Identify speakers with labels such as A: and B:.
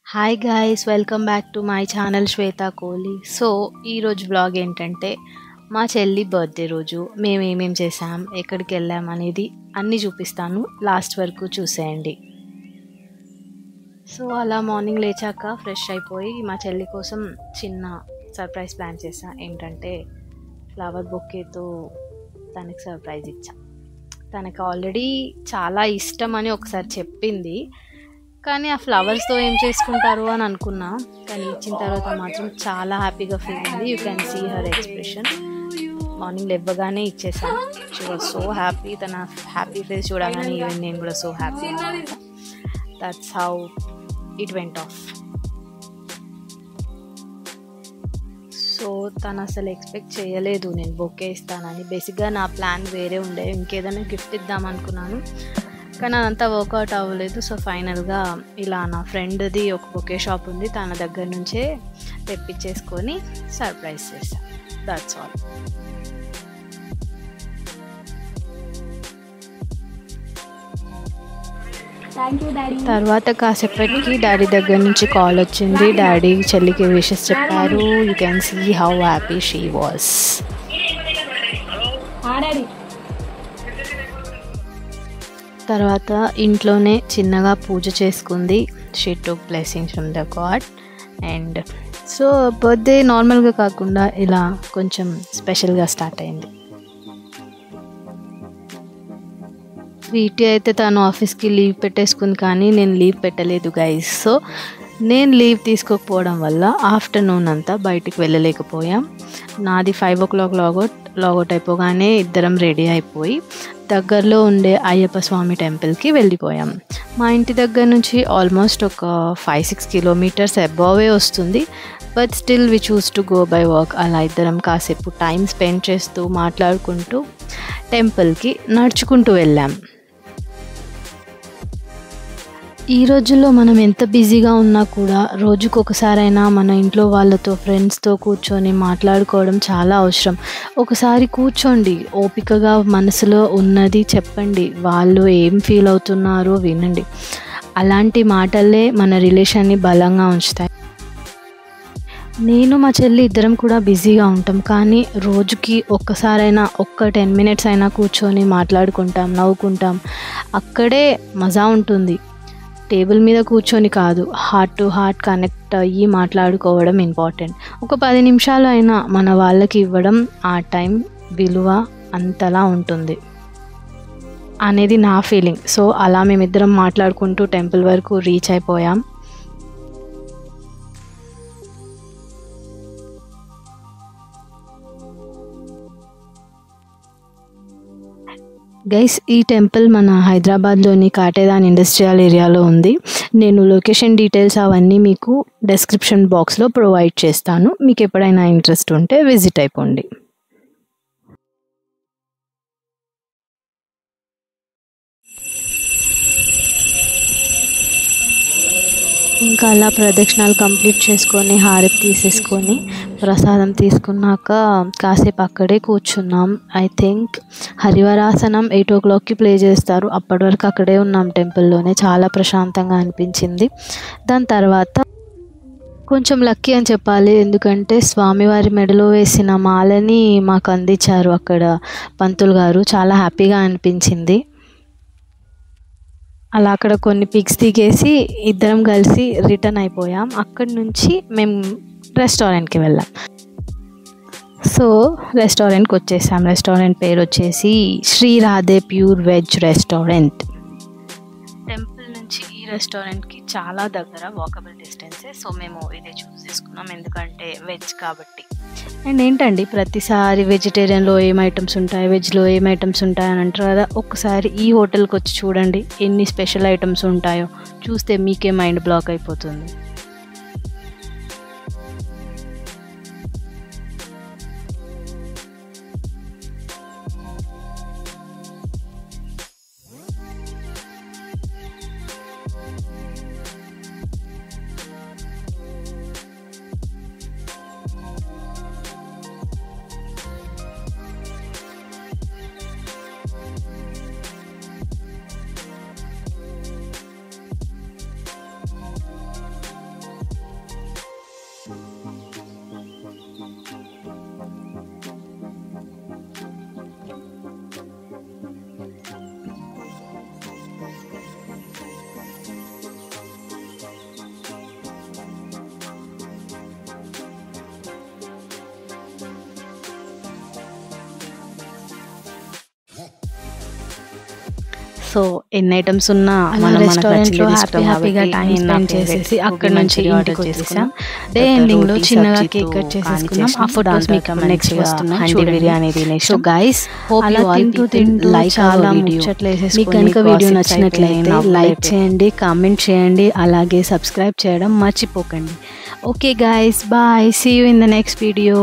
A: Hi guys, welcome back to my channel Shweta Kohli. So ఈరోజు vlog ఏంటంటే మా చెల్లి బర్త్డే రోజు మేము ఏమేం చేసాం, ఎక్కడికి వెళ్ళాం అనేది అన్నీ చూపిస్తాను. లాస్ట్ వరకు చూసేయండి. సో అలా మార్నింగ్ లేచాక ఫ్రెష్ అయిపోయి మా చెల్లి కోసం చిన్న సర్ప్రైజ్ ప్లాన్ చేసా. ఏంటంటే ఫ్లవర్ బొకేతో తనకి సర్ప్రైజ్ ఇచ్చా. తనకు ఆల్రెడీ చాలా ఇష్టం అని ఒకసారి చెప్పింది, కానీ ఆ ఫ్లవర్స్తో ఏం చేసుకుంటారు అని అనుకున్నా. కానీ ఇచ్చిన తర్వాత మాత్రం చాలా హ్యాపీగా ఫీల్ అయింది. You can see her expression. Morning లేవగానే ఇచ్చేసాను. She was so happy. తన హ్యాపీ ఫేస్ చూడగానే ఈవెన్ నేను కూడా so happy. That's how it went off. So తను అసలు ఎక్స్పెక్ట్ చేయలేదు నేను బొకే ఇస్తానని. బేసిక్గా నా ప్లాన్ వేరే ఉండే, ఇంకేదైనా గిఫ్ట్ ఇద్దాం అనుకున్నాను, కానీ అదంతా వర్కౌట్ అవ్వలేదు. సో ఫైనల్గా ఇలా నా ఫ్రెండ్ది ఒక బొకే షాప్ ఉంది, తన దగ్గర నుంచే తెప్పించేసుకొని సర్ప్రైజ్ చేశాను. That's all. తర్వాత కాసేపటికి డాడీ దగ్గర నుంచి కాల్ వచ్చింది. డాడీ చెల్లికి విషెస్ చెప్పారు. You can see how happy she was. తర్వాత ఇంట్లోనే చిన్నగా పూజ చేసుకుంది. She took blessings from the god. And so birthday నార్మల్గా కాకుండా ఇలా కొంచెం స్పెషల్గా స్టార్ట్ అయింది. వీటి అయితే తను ఆఫీస్కి లీవ్ పెట్టేసుకుంది, కానీ నేను లీవ్ పెట్టలేదు గైస్. సో నేను లీవ్ తీసుకోకపోవడం వల్ల ఆఫ్టర్నూన్ అంతా బయటికి వెళ్ళలేకపోయాం. నాది 5 o'clock లాగౌట్ అయిపోగానే ఇద్దరం రెడీ అయిపోయి దగ్గరలో ఉండే అయ్యప్ప స్వామి టెంపుల్కి వెళ్ళిపోయాం. మా ఇంటి దగ్గర నుంచి ఆల్మోస్ట్ ఒక 5-6 kilometers అబోవే వస్తుంది. But still we chose to go by walk. అలా ఇద్దరం కాసేపు టైం స్పెండ్ చేస్తూ మాట్లాడుకుంటూ టెంపుల్కి నడుచుకుంటూ వెళ్ళాం. ఈ రోజుల్లో మనం ఎంత బిజీగా ఉన్నా కూడా రోజుకు ఒకసారైనా మన ఇంట్లో వాళ్ళతో ఫ్రెండ్స్తో కూర్చొని మాట్లాడుకోవడం చాలా అవసరం. ఒకసారి కూర్చోండి, ఓపికగా మనసులో ఉన్నది చెప్పండి, వాళ్ళు ఏం ఫీల్ అవుతున్నారో వినండి. అలాంటి మాటలే మన రిలేషన్ని బలంగా ఉంచుతాయి. నేను మా చెల్లి ఇద్దరం కూడా బిజీగా ఉంటాం, కానీ రోజుకి ఒక్కసారైనా 10 minutes అయినా కూర్చొని మాట్లాడుకుంటాం, నవ్వుకుంటాం. అక్కడే మజా ఉంటుంది. టేబుల్ మీద కూర్చొని కాదు, హార్ట్ టు హార్ట్ కనెక్ట్ అయ్యి మాట్లాడుకోవడం ఇంపార్టెంట్. ఒక 10 నిమిషాలు అయినా మన వాళ్ళకి ఇవ్వడం ఆ టైం విలువ అంతలా ఉంటుంది అనేది నా ఫీలింగ్. సో అలా మేమిద్దరం మాట్లాడుకుంటూ టెంపుల్ వరకు రీచ్ అయిపోయాం. గైస్, ఈ టెంపుల్ మన హైదరాబాద్లోని కాటేదాన్ ఇండస్ట్రియల్ ఏరియాలో ఉంది. నేను లొకేషన్ డీటెయిల్స్ అవన్నీ మీకు డిస్క్రిప్షన్ బాక్స్లో ప్రొవైడ్ చేస్తాను. మీకు ఎప్పుడైనా ఇంట్రెస్ట్ ఉంటే విజిట్ అయిపోండి. ఇంకా అలా ప్రదక్షిణాలు కంప్లీట్ చేసుకొని హారతి తీసేసుకొని ప్రసాదం తీసుకున్నాక కాసేపు అక్కడే కూర్చున్నాం. ఐ థింక్ హరివరాసనం 8 o'clockకి ప్లే చేస్తారు. అప్పటి వరకు అక్కడే ఉన్నాం టెంపుల్లోనే. చాలా ప్రశాంతంగా అనిపించింది. దాని తర్వాత కొంచెం లక్కీ అని చెప్పాలి, ఎందుకంటే స్వామివారి మెడలో వేసిన మాలని మాకు అందించారు అక్కడ పంతులు గారు. చాలా హ్యాపీగా అనిపించింది. అలా అక్కడ కొన్ని పిక్స్ దిగేసి ఇద్దరం కలిసి రిటర్న్ అయిపోయాం. అక్కడి నుంచి మేము రెస్టారెంట్కి వెళ్ళాం. సో రెస్టారెంట్కి వచ్చేసాం. రెస్టారెంట్ పేరు వచ్చేసి Shri Radhe pure veg restaurant. Temple నుంచి ఈ రెస్టారెంట్కి చాలా దగ్గర, వాకబుల్ డిస్టెన్సే. సో మేము ఇదే చూస్ చేసుకున్నాం, ఎందుకంటే వెజ్ కాబట్టి. అండ్ ఏంటండి, ప్రతిసారి వెజిటేరియన్లో ఏం ఐటమ్స్ ఉంటాయి, వెజ్లో ఏం ఐటమ్స్ ఉంటాయి అని అంటారు కదా. ఒక్కసారి ఈ హోటల్కి వచ్చి చూడండి ఎన్ని స్పెషల్ ఐటమ్స్ ఉంటాయో. చూస్తే మీకే మైండ్ బ్లాక్ అయిపోతుంది. సో ఎన్ని ఐటమ్స్ ఉన్నా మనం రెస్టారెంట్లో హ్యాపీగా టైం స్పెండ్ చేసేసి అక్కడ నుంచి ఇంటికి వచ్చేసాం. డే ఎండింగ్ లో చిన్నగా కేక్ కట్ చేసేసుకున్నాం. ఆ ఫోటోస్ మీకు నెక్స్ట్ వస్తున్నాయి చూడండి. బిర్యానీ తినేసి సో గైస్ అలా తింటూ చాలా ముచ్చట్లు వేసేసి మీకు కనుక వీడియో నచ్చినట్లయితే లైక్ చేయండి, కామెంట్ చేయండి, అలాగే సబ్స్క్రైబ్ చేయడం మర్చిపోకండి. Okay guys, bye, see you in the next video.